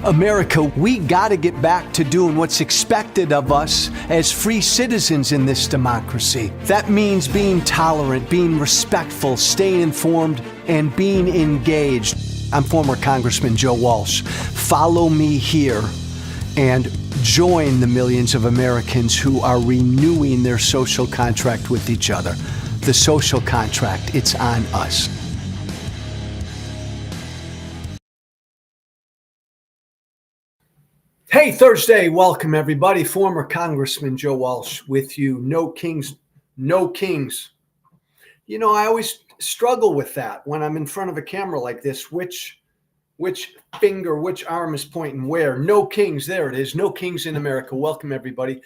America, we gotta get back to doing what's expected of us as free citizens in this democracy. That means being tolerant, being respectful, staying informed, and being engaged. I'm former Congressman Joe Walsh. Follow me here and join the millions of Americans who are renewing their social contract with each other. The social contract, it's on us. Hey, Thursday. Welcome, everybody. Former Congressman Joe Walsh with you. No kings, no kings. You know, I always struggle with that when I'm in front of a camera like this. Which finger, which arm is pointing where? No kings. There it is. No kings in America. Welcome, everybody.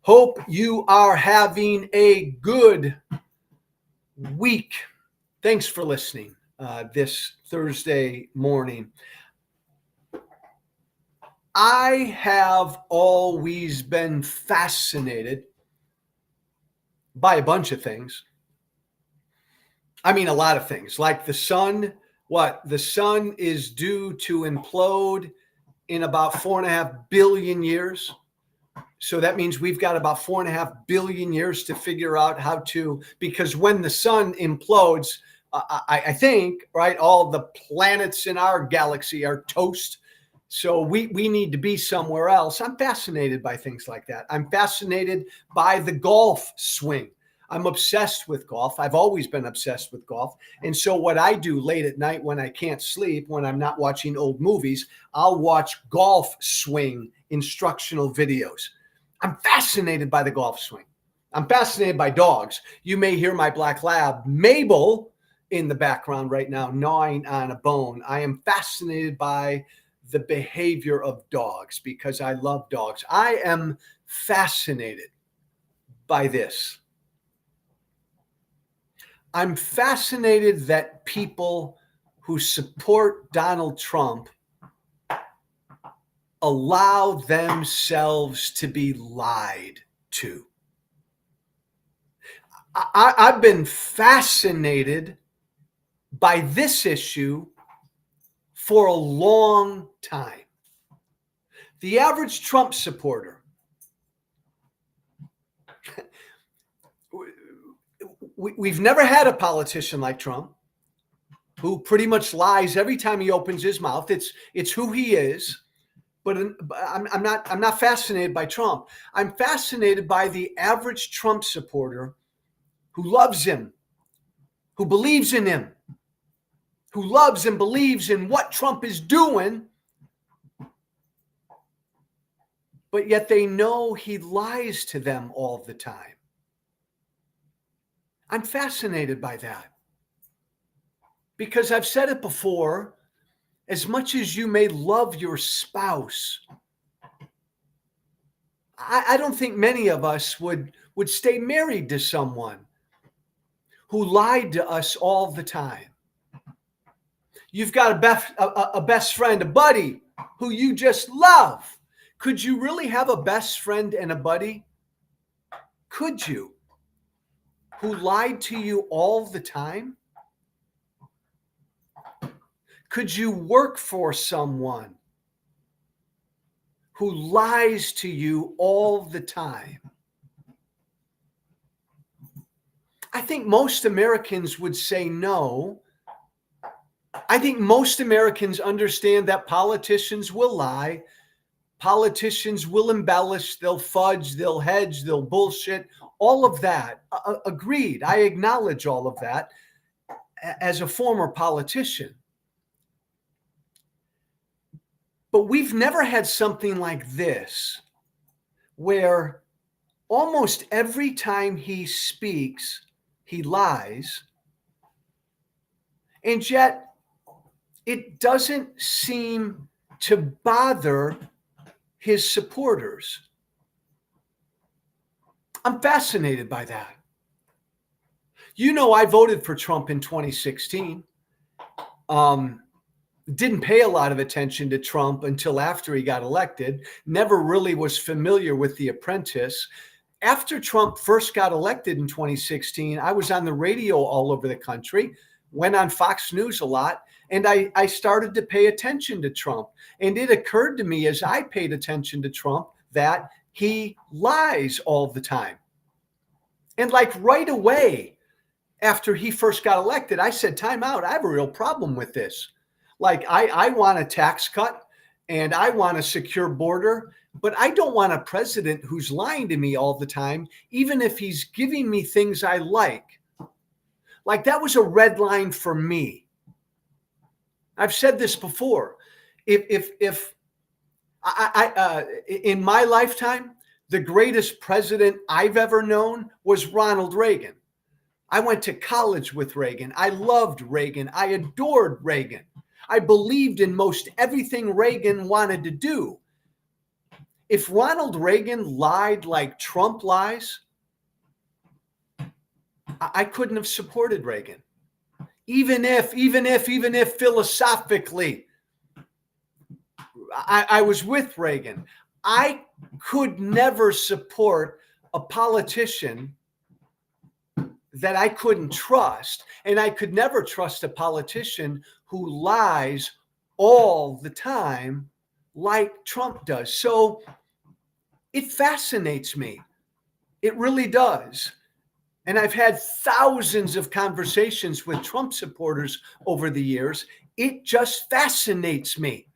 Hope you are having a good week. Thanks for listening this Thursday morning. I have always been fascinated by a bunch of things. I mean, a lot of things, like the sun. The sun is due to implode in about 4.5 billion years. So that means we've got about 4.5 billion years to figure out how to, because when the sun implodes, I think, right, all the planets in our galaxy are toast. So we need to be somewhere else. I'm fascinated by things like that. I'm fascinated by the golf swing. I'm obsessed with golf. I've always been obsessed with golf. And so what I do late at night when I can't sleep, when I'm not watching old movies, I'll watch golf swing instructional videos. I'm fascinated by the golf swing. I'm fascinated by dogs. You may hear my black lab, Mabel, in the background right now, gnawing on a bone. I am fascinated by the behavior of dogs because I love dogs. I am fascinated by this. I'm fascinated that people who support Donald Trump allow themselves to be lied to. I've been fascinated by this issue for a long time. The average Trump supporter, we've never had a politician like Trump who pretty much lies every time he opens his mouth. It's who he is. But I'm not fascinated by Trump. I'm fascinated by the average Trump supporter who loves him, who believes in him, who loves and believes in what Trump is doing, but yet they know he lies to them all the time. I'm fascinated by that because I've said it before, as much as you may love your spouse, I don't think many of us would stay married to someone who lied to us all the time. You've got a best friend, a buddy who you just love. Could you really have a best friend and a buddy? Could you? Who lied to you all the time? Could you work for someone who lies to you all the time? I think most Americans would say no. I think most Americans understand that politicians will lie. Politicians will embellish, they'll fudge, they'll hedge, they'll bullshit, all of that. Agreed. I acknowledge all of that as a former politician. But we've never had something like this, where almost every time he speaks, he lies, and yet it doesn't seem to bother his supporters. I'm fascinated by that. You know, I voted for Trump in 2016. Didn't pay a lot of attention to Trump until after he got elected. Never really was familiar with The Apprentice. After Trump first got elected in 2016, I was on the radio all over the country went on Fox News a lot, and I started to pay attention to Trump. And it occurred to me as I paid attention to Trump that he lies all the time. And like right away after he first got elected, I said, time out. I have a real problem with this. Like, I want a tax cut and I want a secure border, but I don't want a president who's lying to me all the time, even if he's giving me things I like. Like, that was a red line for me. I've said this before. If in my lifetime, the greatest president I've ever known was Ronald Reagan. I went to college with Reagan. I loved Reagan. I adored Reagan. I believed in most everything Reagan wanted to do. If Ronald Reagan lied like Trump lies, I couldn't have supported Reagan. Even if philosophically I was with Reagan, I could never support a politician that I couldn't trust. And I could never trust a politician who lies all the time like Trump does. So it fascinates me. It really does. And I've had thousands of conversations with Trump supporters over the years. It just fascinates me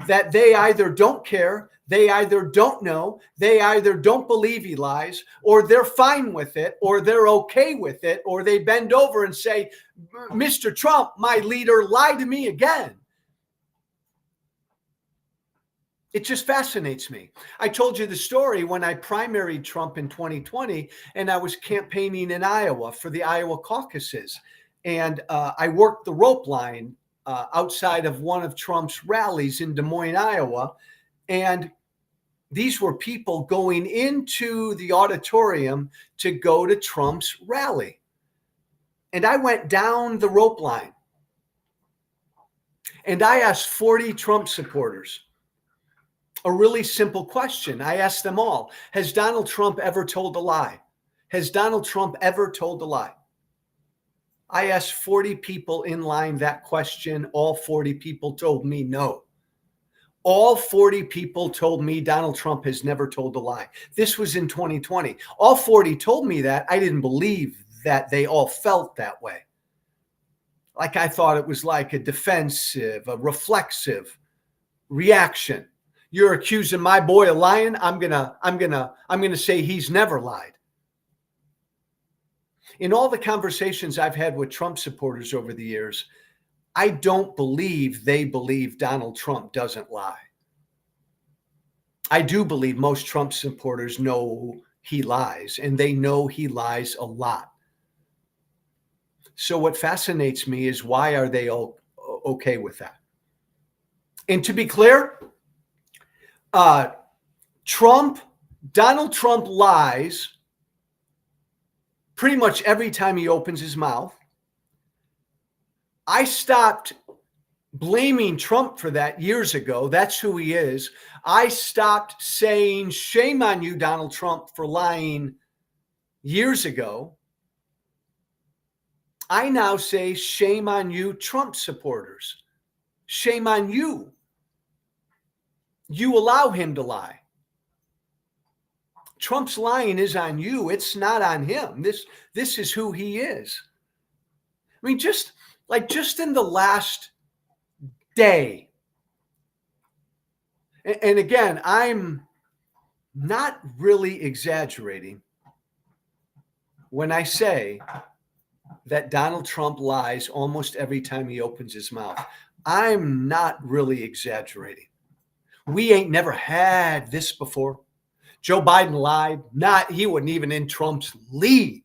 that they either don't care, they either don't know, they either don't believe he lies, or they're fine with it, or they're okay with it, or they bend over and say, Mr. Trump, my leader, lied to me again. It just fascinates me. I told you the story when I primaried Trump in 2020, and I was campaigning in Iowa for the Iowa caucuses. And I worked the rope line outside of one of Trump's rallies in Des Moines, Iowa. And these were people going into the auditorium to go to Trump's rally. And I went down the rope line and I asked 40 Trump supporters a really simple question. I asked them all, has Donald Trump ever told a lie? Has Donald Trump ever told a lie? I asked 40 people in line that question. All 40 people told me no. All 40 people told me Donald Trump has never told a lie. This was in 2020. All 40 told me that. I didn't believe that they all felt that way. Like, I thought it was like a defensive, a reflexive reaction. You're accusing my boy of lying. I'm gonna say he's never lied. In all the conversations I've had with Trump supporters over the years, I don't believe they believe Donald Trump doesn't lie. I do believe most Trump supporters know he lies, and they know he lies a lot. So what fascinates me is, why are they all okay with that? And to be clear, Donald Trump lies pretty much every time he opens his mouth. I stopped blaming Trump for that years ago. That's who he is. I stopped saying, shame on you, Donald Trump, for lying years ago. I now say, shame on you, Trump supporters. Shame on you. You allow him to lie. Trump's lying is on you. It's not on him. This is who he is. I mean, just in the last day. And again, I'm not really exaggerating when I say that Donald Trump lies almost every time he opens his mouth. I'm not really exaggerating. We ain't never had this before. Joe Biden lied. He wasn't even in Trump's league.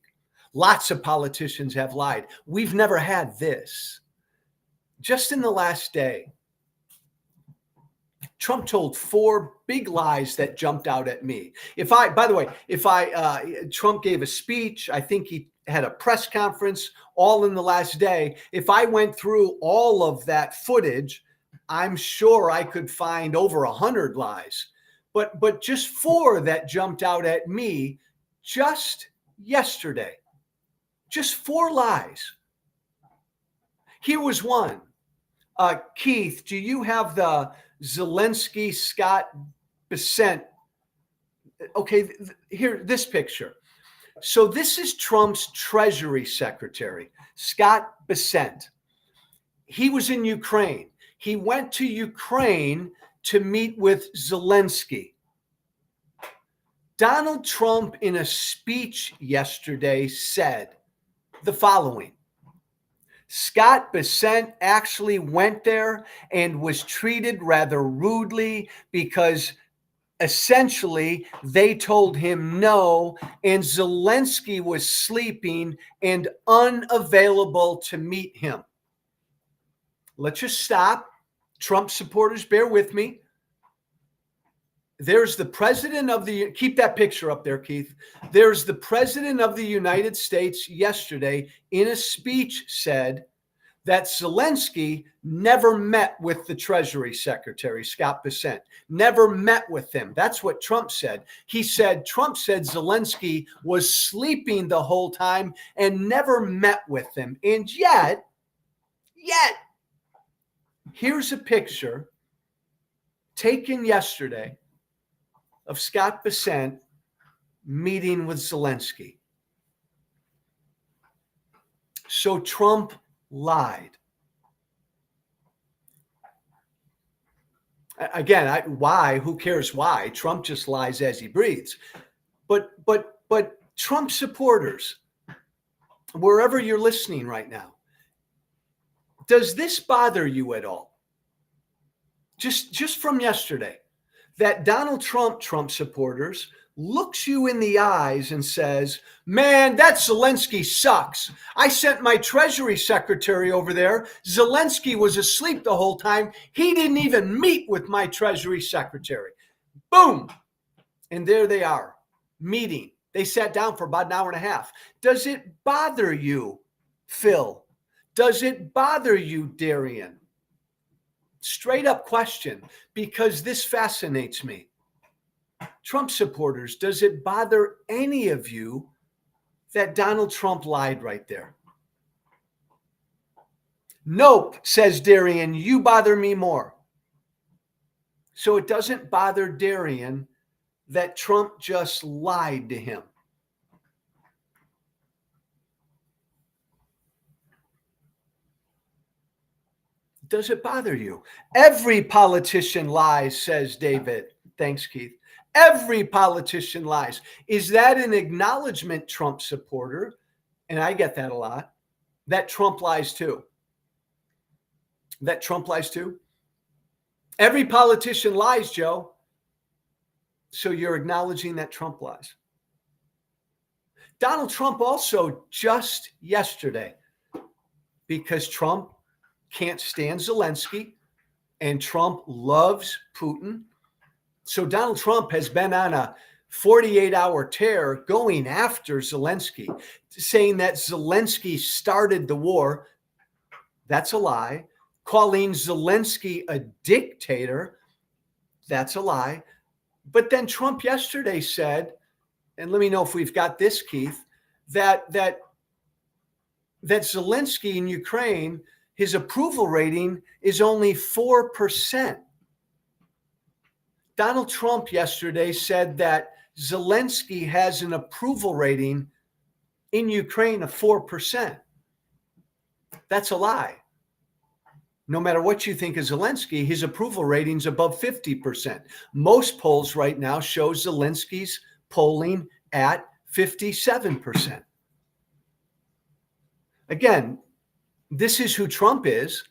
Lots of politicians have lied. We've never had this. Just in the last day, Trump told 4 big lies that jumped out at me. Trump gave a speech, I think he had a press conference, all in the last day. If I went through all of that footage, I'm sure I could find over 100 lies. But just 4 that jumped out at me just yesterday. Just 4 lies. Here was one. Keith, do you have the Zelensky Scott Bessent? Okay, here, this picture. So this is Trump's Treasury Secretary, Scott Bessent. He was in Ukraine. He went to Ukraine to meet with Zelensky. Donald Trump, in a speech yesterday, said the following: Scott Bessent actually went there and was treated rather rudely because essentially they told him no, and Zelensky was sleeping and unavailable to meet him. Let's just stop. Trump supporters, bear with me. There's the president of the, keep that picture up there, Keith. There's the president of the United States yesterday in a speech said that Zelensky never met with the Treasury Secretary, Scott Bessent, never met with him. That's what Trump said. Trump said Zelensky was sleeping the whole time and never met with him. And yet, here's a picture taken yesterday of Scott Bessent meeting with Zelensky. So Trump lied. Again, why? Who cares why? Trump just lies as he breathes. But Trump supporters, wherever you're listening right now, does this bother you at all? Just from yesterday, that Donald Trump supporters looks you in the eyes and says, man, that Zelensky sucks. I sent my Treasury Secretary over there. Zelensky was asleep the whole time. He didn't even meet with my Treasury Secretary. Boom. And there they are, meeting. They sat down for about an hour and a half. Does it bother you, Phil? Does it bother you, Darian? Straight up question, because this fascinates me. Trump supporters, does it bother any of you that Donald Trump lied right there? Nope, says Darian, you bother me more. So it doesn't bother Darian that Trump just lied to him. Does it bother you? Every politician lies, says David. Thanks, Keith. Every politician lies. Is that an acknowledgement, Trump supporter? And I get that a lot. That Trump lies too. That Trump lies too. Every politician lies, Joe. So you're acknowledging that Trump lies. Donald Trump also just yesterday, because Trump can't stand Zelensky and Trump loves Putin. So Donald Trump has been on a 48-hour tear going after Zelensky, saying that Zelensky started the war. That's a lie. Calling Zelensky a dictator. That's a lie. But then Trump yesterday said, and let me know if we've got this, Keith, that Zelensky in Ukraine, his approval rating is only 4%. Donald Trump yesterday said that Zelensky has an approval rating in Ukraine of 4%. That's a lie. No matter what you think of Zelensky, his approval rating's above 50%. Most polls right now show Zelensky's polling at 57%. Again, this is who Trump is.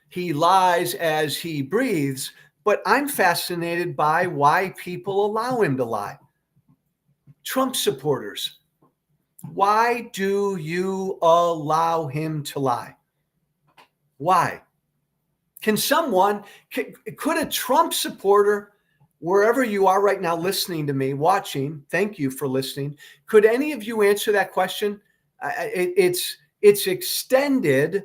He lies as he breathes, but I'm fascinated by why people allow him to lie. Trump supporters, why do you allow him to lie? Why? Could a Trump supporter, wherever you are right now listening to me, watching, thank you for listening, could any of you answer that question? It's extended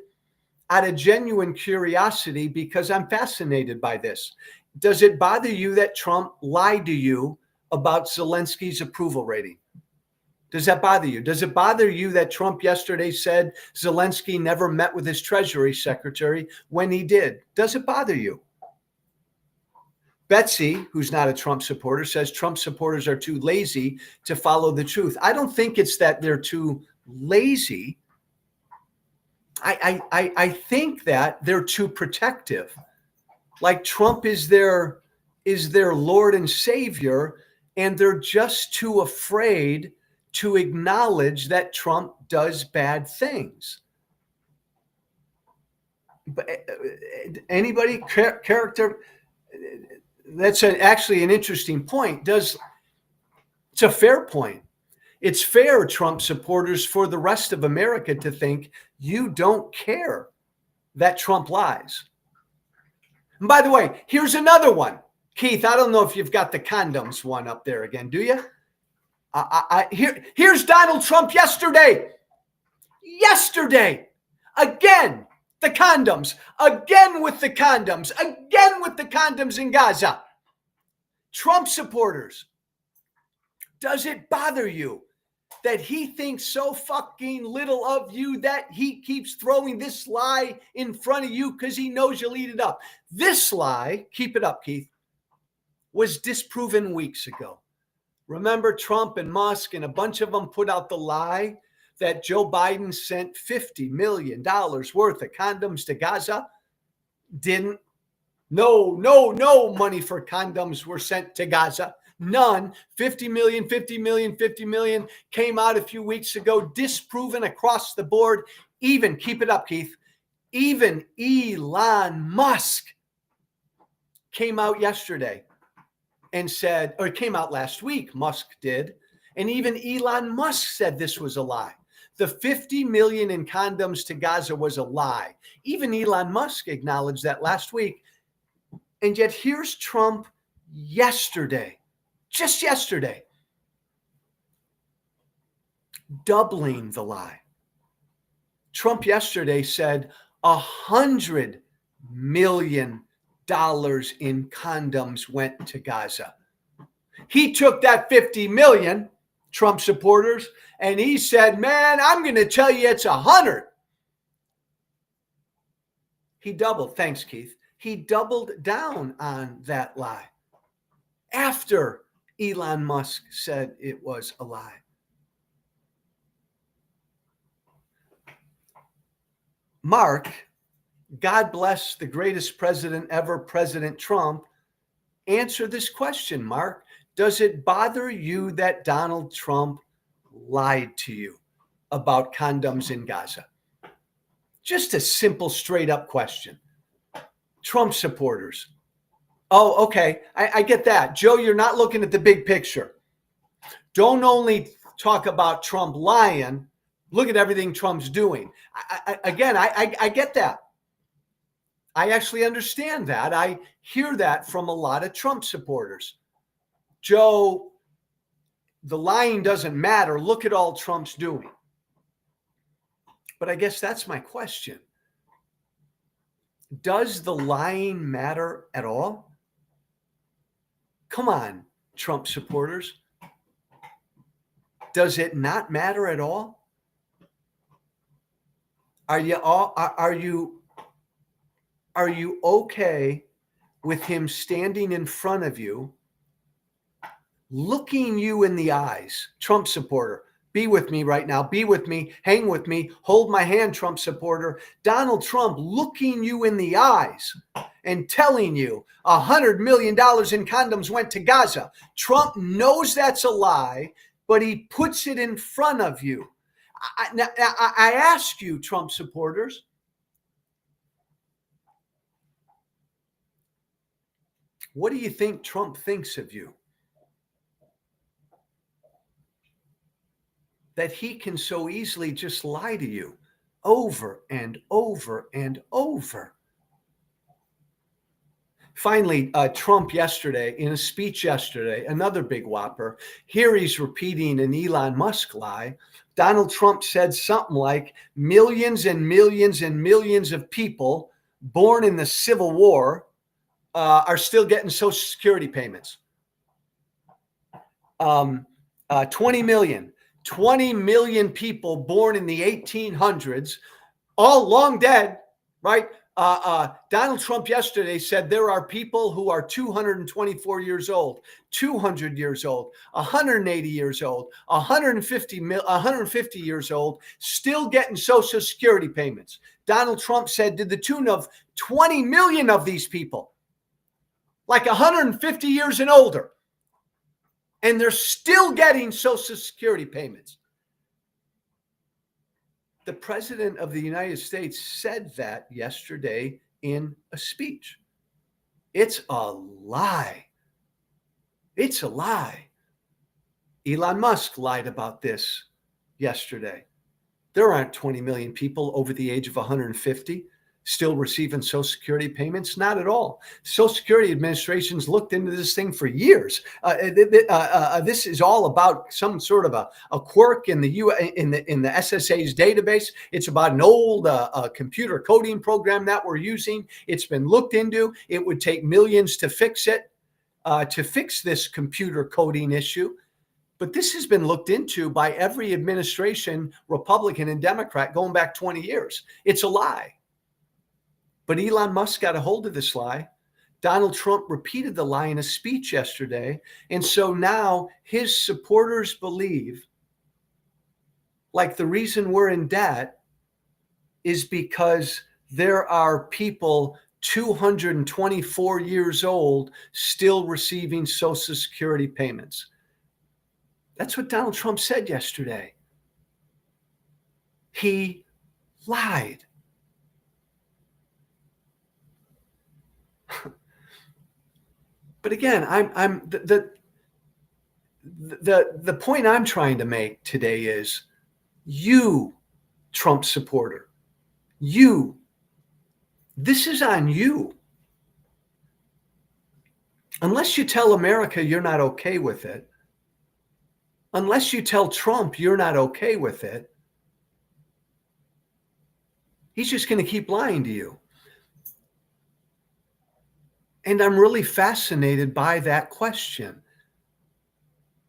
out of genuine curiosity because I'm fascinated by this. Does it bother you that Trump lied to you about Zelensky's approval rating? Does that bother you? Does it bother you that Trump yesterday said Zelensky never met with his Treasury Secretary when he did? Does it bother you? Betsy, who's not a Trump supporter, says Trump supporters are too lazy to follow the truth. I don't think it's that they're too lazy. I think that they're too protective. Like Trump is their Lord and Savior, and they're just too afraid to acknowledge that Trump does bad things. But anybody character? That's actually an interesting point. It's a fair point. It's fair, Trump supporters, for the rest of America to think you don't care that Trump lies. And by the way, here's another one. Keith, I don't know if you've got the condoms one up there again, do you? Here's Donald Trump yesterday. Again, the condoms. Again with the condoms. Again with the condoms in Gaza. Trump supporters, does it bother you that he thinks so fucking little of you that he keeps throwing this lie in front of you because he knows you'll eat it up? This lie, keep it up, Keith, was disproven weeks ago. Remember Trump and Musk and a bunch of them put out the lie that Joe Biden sent $50 million worth of condoms to Gaza? Didn't. No money for condoms were sent to Gaza. None. 50 million came out a few weeks ago, disproven across the board. Even, keep it up, Keith, even Elon Musk came out yesterday and said, or it came out last week, Musk did, and even Elon Musk said this was a lie. The 50 million in condoms to Gaza was a lie. Even Elon Musk acknowledged that last week. And yet here's Trump yesterday, just yesterday, doubling the lie. Trump yesterday said $100 million in condoms went to Gaza. He took that 50 million, Trump supporters, and he said, man, I'm going to tell you it's 100. He doubled. Thanks, Keith. He doubled down on that lie after Elon Musk said it was a lie. Mark, God bless the greatest president ever, President Trump, answer this question, Mark. Does it bother you that Donald Trump lied to you about condoms in Gaza? Just a simple, straight up question. Trump supporters. Oh, okay. I get that. Joe, you're not looking at the big picture. Don't only talk about Trump lying. Look at everything Trump's doing. I get that. I actually understand that. I hear that from a lot of Trump supporters. Joe, the lying doesn't matter. Look at all Trump's doing. But I guess that's my question. Does the lying matter at all? Come on, Trump supporters. Does it not matter at all? Are you okay with him standing in front of you, looking you in the eyes? Trump supporter, be with me right now. Be with me. Hang with me. Hold my hand, Trump supporter. Donald Trump looking you in the eyes and telling you $100 million in condoms went to Gaza. Trump knows that's a lie, but he puts it in front of you. I ask you, Trump supporters, what do you think Trump thinks of you? That he can so easily just lie to you over and over and over. Finally, Trump yesterday, in a speech yesterday, another big whopper, here he's repeating an Elon Musk lie. Donald Trump said something like millions and millions and millions of people born in the Civil War are still getting Social Security payments. 20 million. 20 million people born in the 1800s, all long dead, right? Donald Trump yesterday said there are people who are 224 years old, 200 years old, 180 years old, 150 years old, still getting Social Security payments. Donald Trump said to the tune of 20 million of these people, like 150 years and older, and they're still getting Social Security payments. The President of the United States said that yesterday in a speech. It's a lie. It's a lie. Elon Musk lied about this yesterday. There aren't 20 million people over the age of 150 still receiving Social Security payments. Not at all. Social Security Administration's looked into this thing for years. This is all about some sort of a quirk in the SSA's database. It's about an old computer coding program that we're using. It's been looked into. It would take millions to fix it, to fix this computer coding issue. But this has been looked into by every administration, Republican and Democrat, going back 20 years. It's a lie. But Elon Musk got a hold of this lie. Donald Trump repeated the lie in a speech yesterday. And so now his supporters believe, like, the reason we're in debt is because there are people 224 years old still receiving Social Security payments. That's what Donald Trump said yesterday. He lied. But again, the point I'm trying to make today is, you, Trump supporter, this is on you. Unless you tell America you're not okay with it, unless you tell Trump you're not okay with it, he's just going to keep lying to you. And I'm really fascinated by that question.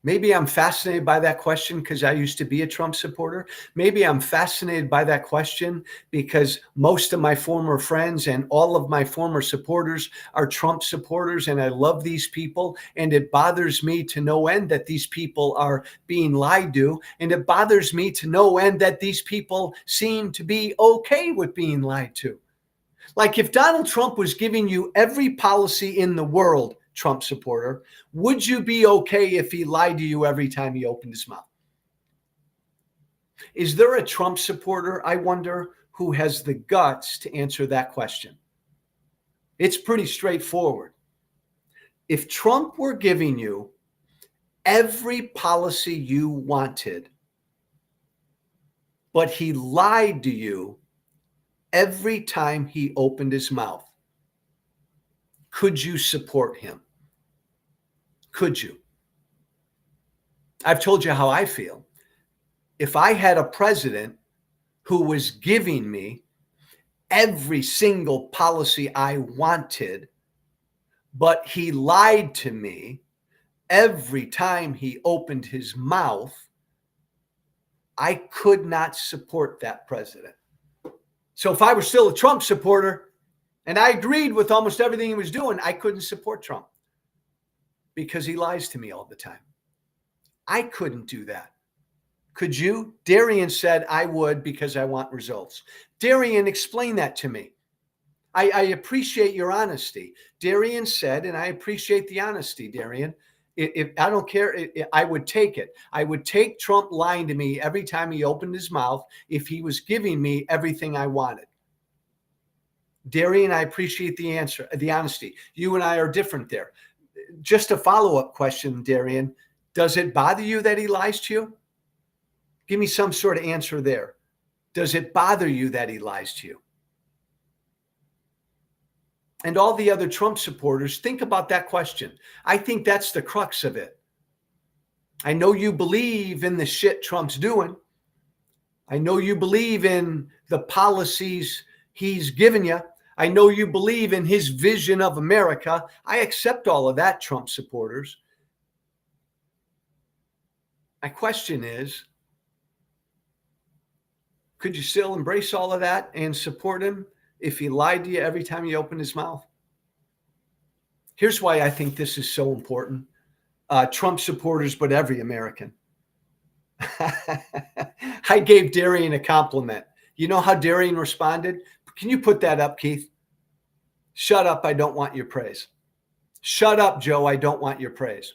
Maybe I'm fascinated by that question because I used to be a Trump supporter. Maybe I'm fascinated by that question because most of my former friends and all of my former supporters are Trump supporters, and I love these people. And it bothers me to no end that these people are being lied to. And it bothers me to no end that these people seem to be okay with being lied to. Like, if Donald Trump was giving you every policy in the world, Trump supporter, would you be okay if he lied to you every time he opened his mouth? Is there a Trump supporter, I wonder, who has the guts to answer that question? It's pretty straightforward. If Trump were giving you every policy you wanted, but he lied to you every time he opened his mouth, could you support him? Could you? I've told you how I feel. If I had a president who was giving me every single policy I wanted, but he lied to me every time he opened his mouth, I could not support that president. So if I were still a Trump supporter and I agreed with almost everything he was doing, I couldn't support Trump because he lies to me all the time. I couldn't do that. Could you? Darian said I would because I want results. Darian, explain that to me. I appreciate your honesty. Darian said, and I appreciate the honesty, Darian. If I don't care, I would take it. I would take Trump lying to me every time he opened his mouth if he was giving me everything I wanted. Darian, I appreciate the answer, the honesty. You and I are different there. Just a follow-up question, Darian. Does it bother you that he lies to you? Give me some sort of answer there. Does it bother you that he lies to you? And all the other Trump supporters, think about that question. I think that's the crux of it. I know you believe in the shit Trump's doing. I know you believe in the policies he's given you. I know you believe in his vision of America. I accept all of that, Trump supporters. My question is, Could you still embrace all of that and support him if he lied to you every time he opened his mouth? Here's why I think this is so important. Trump supporters, but every American. I gave Darian a compliment. You know how Darian responded? Can you put that up, Keith? Shut up, I don't want your praise. Shut up, Joe, I don't want your praise.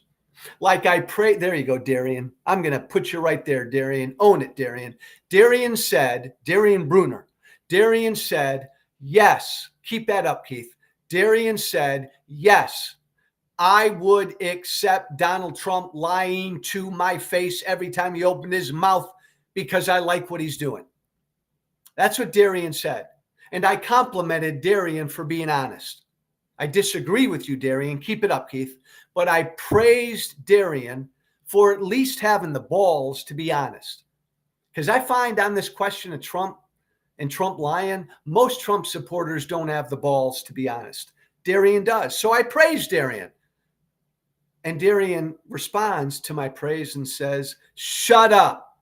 Like I pray, there you go, Darian. I'm going to put you right there, Darian. Own it, Darian. Darian Bruner, Darian said, yes, keep that up, Keith. Darian said, yes, I would accept Donald Trump lying to my face every time he opened his mouth because I like what he's doing. That's what Darian said. And I complimented Darian for being honest. I disagree with you, Darian. Keep it up, Keith. But I praised Darian for at least having the balls to be honest. Because I find on this question of Trump and Trump lying, most Trump supporters don't have the balls to be honest. Darian does. So I praised Darian. And Darian responds to my praise and says, shut up.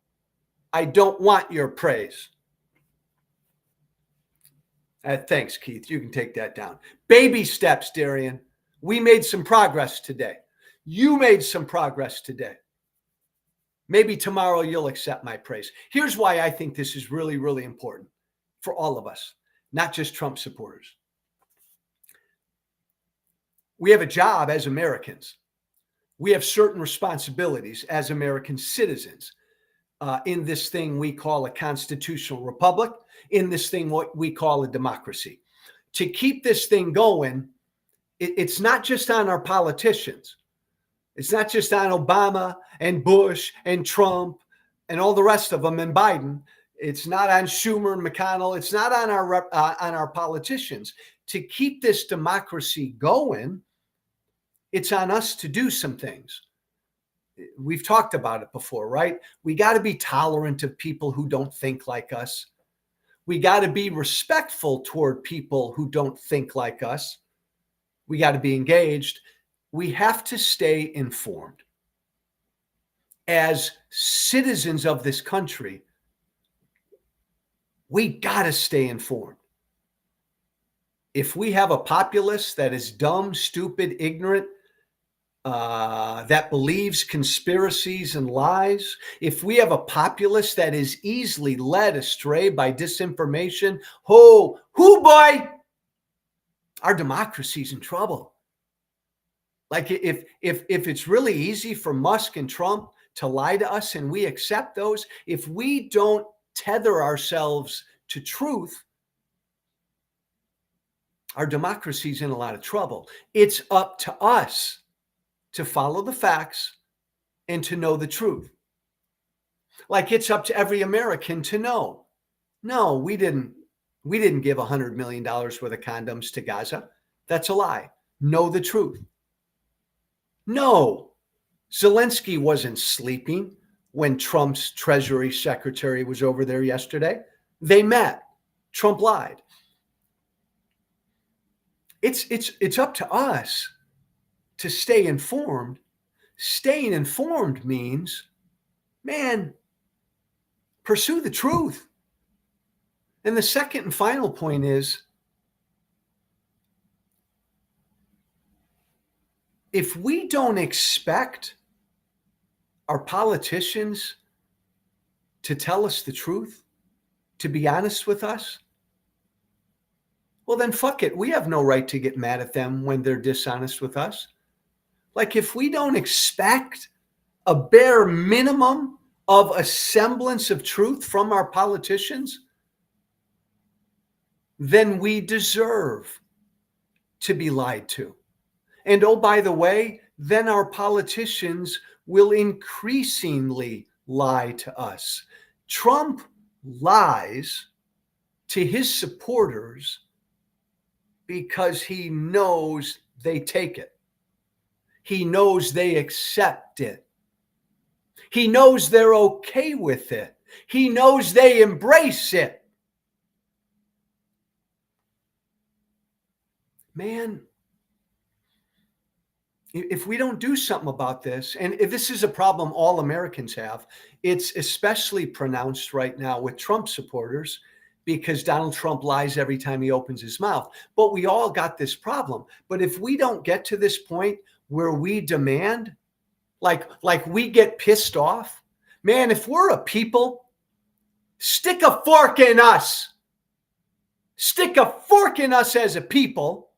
I don't want your praise. Thanks, Keith. You can take that down. Baby steps, Darian. We made some progress today. You made some progress today. Maybe tomorrow you'll accept my praise. Here's why I think this is really, really important for all of us, not just Trump supporters. We have a job as Americans. We have certain responsibilities as American citizens in this thing we call a constitutional republic, in this thing what we call a democracy. To keep this thing going, it's not just on our politicians. It's not just on Obama and Bush and Trump and all the rest of them and Biden. It's not on Schumer and McConnell. It's not on our politicians. To keep this democracy going, it's on us to do some things. We've talked about it before, right? We got to be tolerant of people who don't think like us. We got to be respectful toward people who don't think like us. We got to be engaged. We have to stay informed. As citizens of this country, we got to stay informed. If we have a populace that is dumb, stupid, ignorant, that believes conspiracies and lies, if we have a populace that is easily led astray by disinformation, boy, our democracy's in trouble. Like if it's really easy for Musk and Trump to lie to us and we accept those, if we don't tether ourselves to truth, our democracy's in a lot of trouble. It's up to us to follow the facts and to know the truth. Like it's up to every American to know. No, we didn't give $100 million worth of condoms to Gaza. That's a lie. Know the truth. No, Zelensky wasn't sleeping when Trump's Treasury Secretary was over there yesterday. They met. Trump lied. It's up to us to stay informed. Staying informed means, man, pursue the truth. And the second and final point is, if we don't expect our politicians to tell us the truth, to be honest with us, well, then fuck it. We have no right to get mad at them when they're dishonest with us. Like if we don't expect a bare minimum of a semblance of truth from our politicians, then we deserve to be lied to. And oh, by the way, then our politicians will increasingly lie to us. Trump lies to his supporters because he knows they take it. He knows they accept it. He knows they're okay with it. He knows they embrace it. Man, if we don't do something about this, and if this is a problem all Americans have, it's especially pronounced right now with Trump supporters because Donald Trump lies every time he opens his mouth. But we all got this problem. But if we don't get to this point where we demand, like we get pissed off, man, if we're a people, stick a fork in us. Stick a fork in us as a people.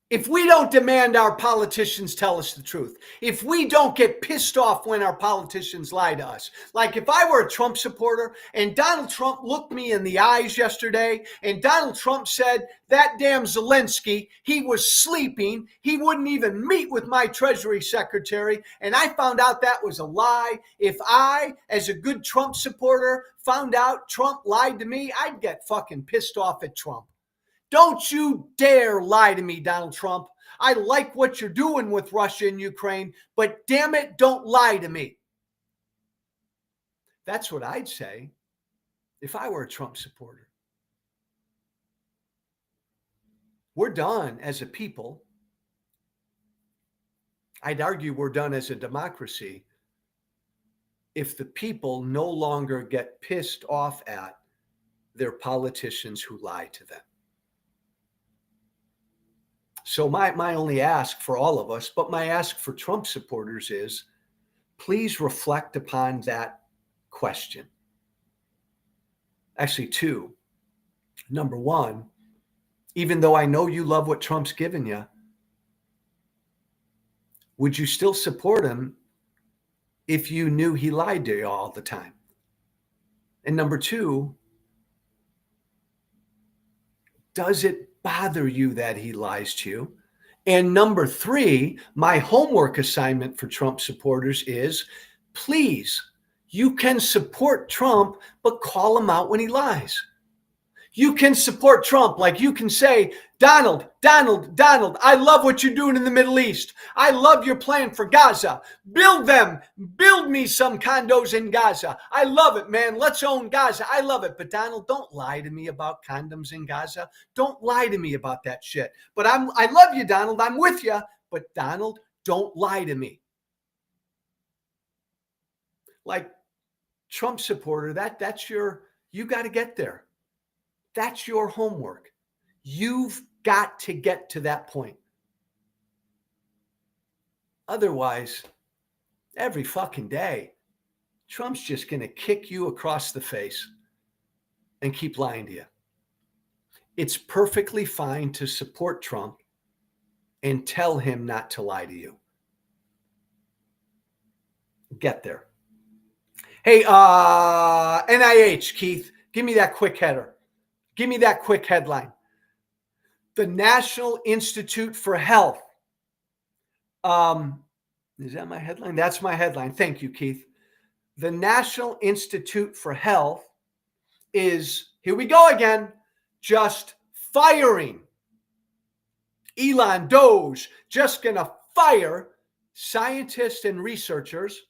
If we don't demand our politicians tell us the truth, if we don't get pissed off when our politicians lie to us, like if I were a Trump supporter and Donald Trump looked me in the eyes yesterday and Donald Trump said that damn Zelensky, he was sleeping, he wouldn't even meet with my Treasury Secretary, and I found out that was a lie. If I, as a good Trump supporter, found out Trump lied to me, I'd get fucking pissed off at Trump. Don't you dare lie to me, Donald Trump. I like what you're doing with Russia and Ukraine, but damn it, don't lie to me. That's what I'd say if I were a Trump supporter. We're done as a people. I'd argue we're done as a democracy if the people no longer get pissed off at their politicians who lie to them. So my only ask for all of us, but my ask for Trump supporters is, please reflect upon that question. Actually, two. Number one, even though I know you love what Trump's given you, would you still support him if you knew he lied to you all the time? And number two, does it bother you that he lies to you? And number three, my homework assignment for Trump supporters is, please, you can support Trump, but call him out when he lies. You can support Trump, like you can say, Donald, I love what you're doing in the Middle East. I love your plan for Gaza. Build me some condos in Gaza. I love it, man. Let's own Gaza. I love it. But Donald, don't lie to me about condoms in Gaza. Don't lie to me about that shit. But I love you, Donald. I'm with you. But Donald, don't lie to me. Like Trump supporter, you got to get there. That's your homework. You've got to get to that point. Otherwise, every fucking day, Trump's just going to kick you across the face and keep lying to you. It's perfectly fine to support Trump and tell him not to lie to you. Get there. Hey, NIH, Keith, give me that quick header. Give me that quick headline. The National Institute for Health. Is that my headline? That's my headline. Thank you, Keith. The National Institute for Health is, here we go again, just firing. Elon Doge just going to fire scientists and researchers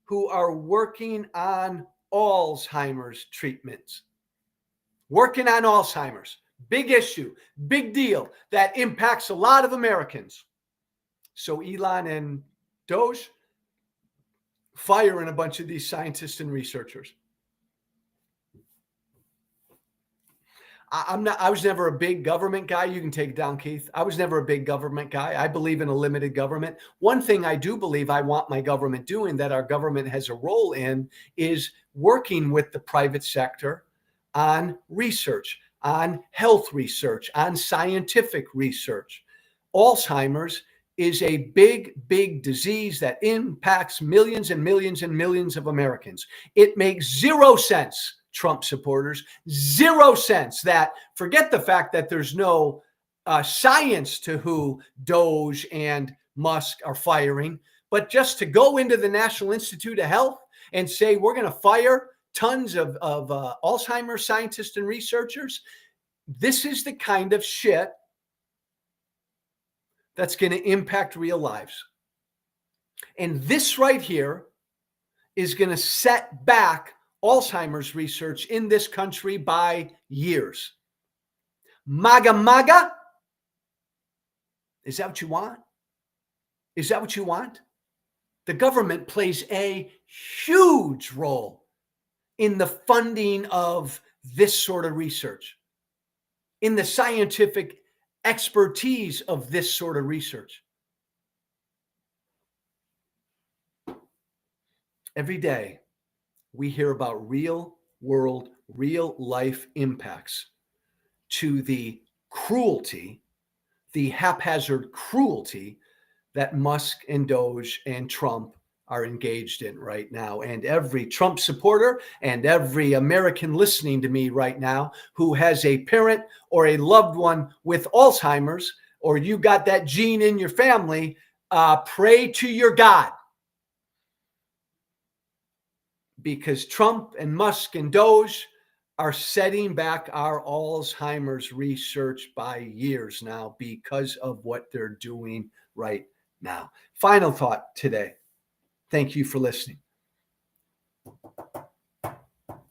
who are working on Alzheimer's treatments. Working on Alzheimer's. Big issue, big deal that impacts a lot of Americans. So Elon and Doge firing a bunch of these scientists and researchers. I was never a big government guy. You can take it down, Keith. I was never a big government guy. I believe in a limited government. One thing I do believe I want my government doing, that our government has a role in, is working with the private sector on research, on health research, on scientific research. Alzheimer's is a big, big disease that impacts millions and millions and millions of Americans. It makes zero sense, Trump supporters, zero sense that, forget the fact that there's no science to who Doge and Musk are firing, but just to go into the National Institute of Health and say, we're going to fire tons of Alzheimer's scientists and researchers. This is the kind of shit that's going to impact real lives. And this right here is going to set back Alzheimer's research in this country by years. MAGA, MAGA. Is that what you want? Is that what you want? The government plays a huge role in the funding of this sort of research, in the scientific expertise of this sort of research. Every day, we hear about real world, real life impacts to the cruelty, the haphazard cruelty that Musk and Doge and Trump are engaged in right now. And every Trump supporter and every American listening to me right now who has a parent or a loved one with Alzheimer's, or you got that gene in your family, pray to your God. Because Trump and Musk and Doge are setting back our Alzheimer's research by years now because of what they're doing right now. Final thought today. Thank you for listening.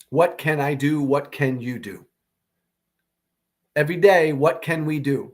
What can I do? What can you do? Every day, what can we do?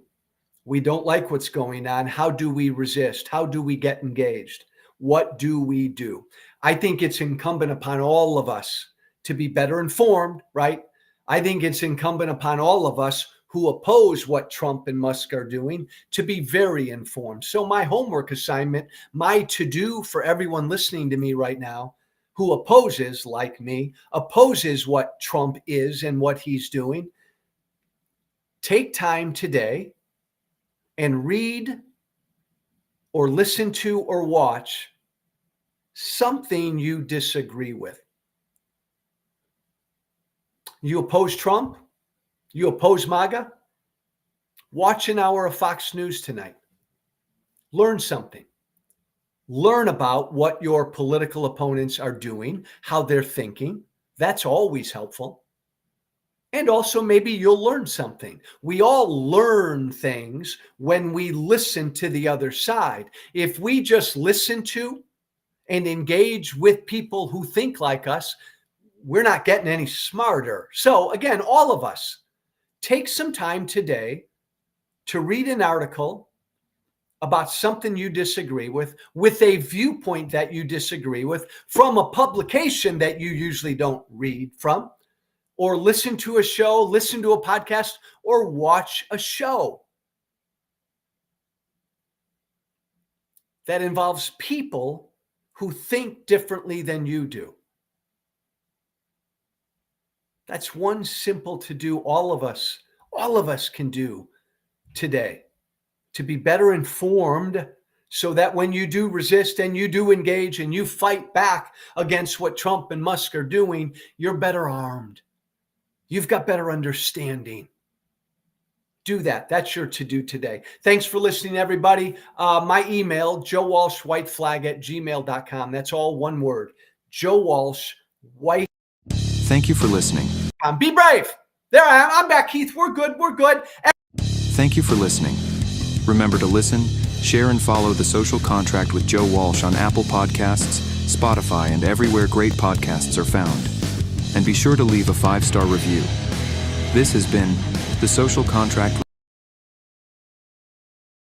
We don't like what's going on. How do we resist? How do we get engaged? What do we do? I think it's incumbent upon all of us to be better informed, right? I think it's incumbent upon all of us who oppose what Trump and Musk are doing to be very informed. So my homework assignment, my to-do for everyone listening to me right now who opposes, like me, opposes what Trump is and what he's doing, take time today and read or listen to or watch something you disagree with. You oppose Trump? You oppose MAGA? Watch an hour of Fox News tonight. Learn something. Learn about what your political opponents are doing, how they're thinking. That's always helpful. And also maybe you'll learn something. We all learn things when we listen to the other side. If we just listen to and engage with people who think like us, we're not getting any smarter. So again, all of us, take some time today to read an article about something you disagree with a viewpoint that you disagree with, from a publication that you usually don't read from, or listen to a show, listen to a podcast, or watch a show that involves people who think differently than you do. That's one simple to do all of us can do today to be better informed, so that when you do resist and you do engage and you fight back against what Trump and Musk are doing, you're better armed. You've got better understanding. Do that. That's your to-do today. Thanks for listening, everybody. My email, joewalshwhiteflag@gmail.com. That's all one word. joewalshwhite. Thank you for listening. Be brave. There I am. I'm back, Keith. We're good. Thank you for listening. Remember to listen, share, and follow The Social Contract with Joe Walsh on Apple Podcasts, Spotify, and everywhere great podcasts are found. And be sure to leave a 5-star review. This has been The Social Contract.